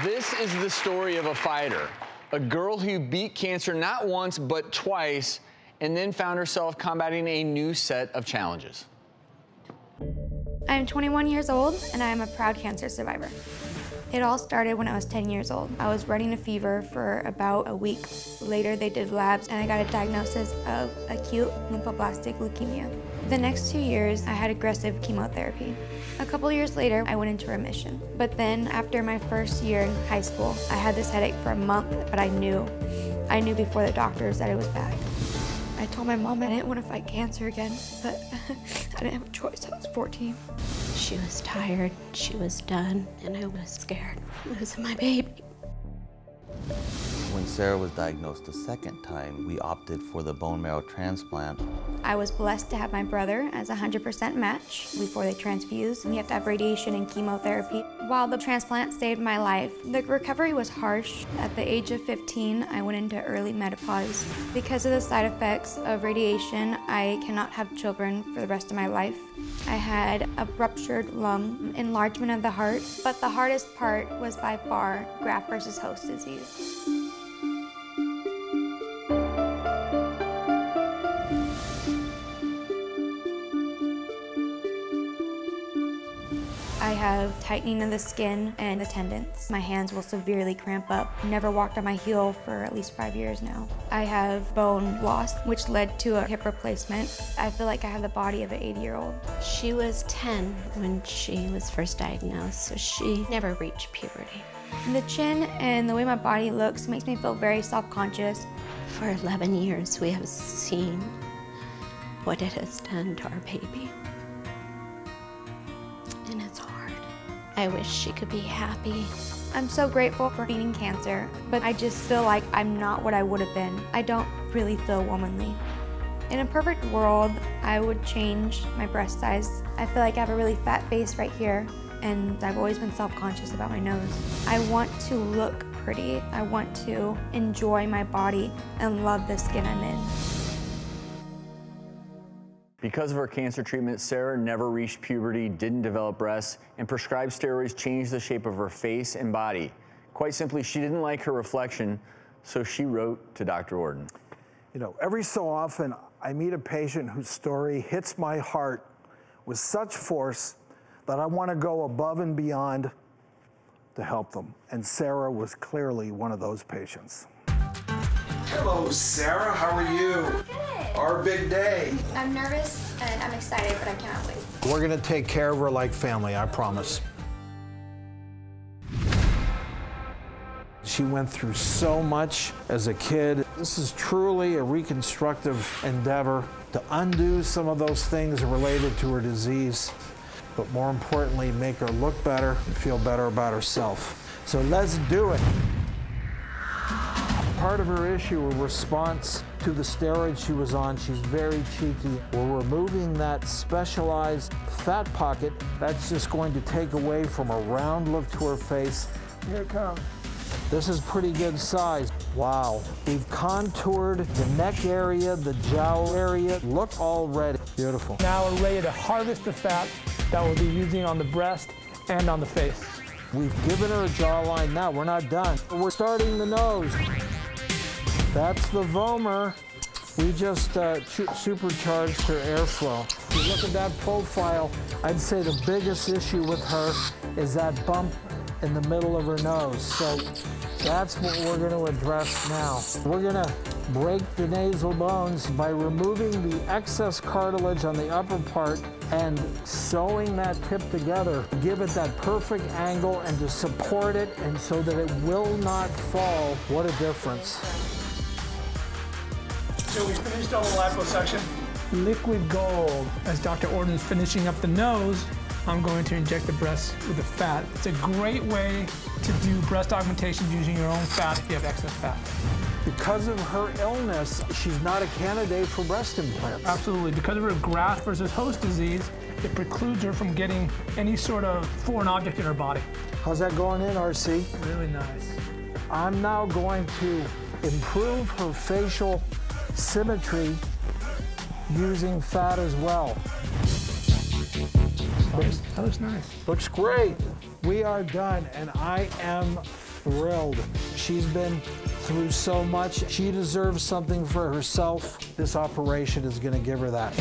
This is the story of a fighter, a girl who beat cancer not once but twice, and then found herself combating a new set of challenges. I'm 21 years old, and I am a proud cancer survivor. It all started when I was 10 years old. I was running a fever for about a week. Later, they did labs, and I got a diagnosis of acute lymphoblastic leukemia. The next 2 years, I had aggressive chemotherapy. A couple years later, I went into remission. But then, after my first year in high school, I had this headache for a month, but I knew before the doctors that it was bad. I told my mom I didn't want to fight cancer again, but I didn't have a choice. I was 14. She was tired, she was done, and I was scared of losing my baby. When Sarah was diagnosed the second time, we opted for the bone marrow transplant. I was blessed to have my brother as a 100% match before they transfused, and you have to have radiation and chemotherapy. While the transplant saved my life, the recovery was harsh. At the age of 15, I went into early menopause. Because of the side effects of radiation, I cannot have children for the rest of my life. I had a ruptured lung, enlargement of the heart, but the hardest part was by far graft versus host disease. I have tightening of the skin and the tendons. My hands will severely cramp up. Never walked on my heel for at least 5 years now. I have bone loss, which led to a hip replacement. I feel like I have the body of an 80-year-old. She was 10 when she was first diagnosed, so she never reached puberty. The chin and the way my body looks makes me feel very self-conscious. For 11 years, we have seen what it has done to our baby. And it's hard. I wish she could be happy. I'm so grateful for beating cancer, but I just feel like I'm not what I would have been. I don't really feel womanly. In a perfect world, I would change my breast size. I feel like I have a really fat face right here, and I've always been self-conscious about my nose. I want to look pretty. I want to enjoy my body and love the skin I'm in. Because of her cancer treatment, Sara never reached puberty, didn't develop breasts, and prescribed steroids changed the shape of her face and body. Quite simply, she didn't like her reflection, so she wrote to Dr. Ordon. You know, every so often, I meet a patient whose story hits my heart with such force that I want to go above and beyond to help them. And Sara was clearly one of those patients. Hello, Sara. How are you? Good. Our big day. I'm nervous and I'm excited, but I cannot wait. We're going to take care of her like family, I promise. She went through so much as a kid. This is truly a reconstructive endeavor to undo some of those things related to her disease, but more importantly, make her look better and feel better about herself. So let's do it. Part of her issue, a response to the steroids she was on, she's very cheeky. We're removing that specialized fat pocket. That's just going to take away from a round look to her face. Here it comes. This is pretty good size. Wow. We've contoured the neck area, the jowl area. Look already. Beautiful. Now we're ready to harvest the fat that we'll be using on the breast and on the face. We've given her a jawline. Now we're not done. We're starting the nose. That's the vomer. We just supercharged her airflow. If you look at that profile, I'd say the biggest issue with her is that bump in the middle of her nose. So that's what we're going to address now. We're going to break the nasal bones by removing the excess cartilage on the upper part and sewing that tip together. Give it that perfect angle and to support it and so that it will not fall. What a difference. So we finished all the liposuction. Liquid gold. As Dr. Ordon is finishing up the nose, I'm going to inject the breast with the fat. It's a great way to do breast augmentations using your own fat if you have excess fat. Because of her illness, she's not a candidate for breast implants. Absolutely. Because of her graft versus host disease, it precludes her from getting any sort of foreign object in her body. How's that going in, RC? Really nice. I'm now going to improve her facial symmetry using fat as well. That looks nice. Looks great. We are done, and I am thrilled. She's been through so much. She deserves something for herself. This operation is going to give her that.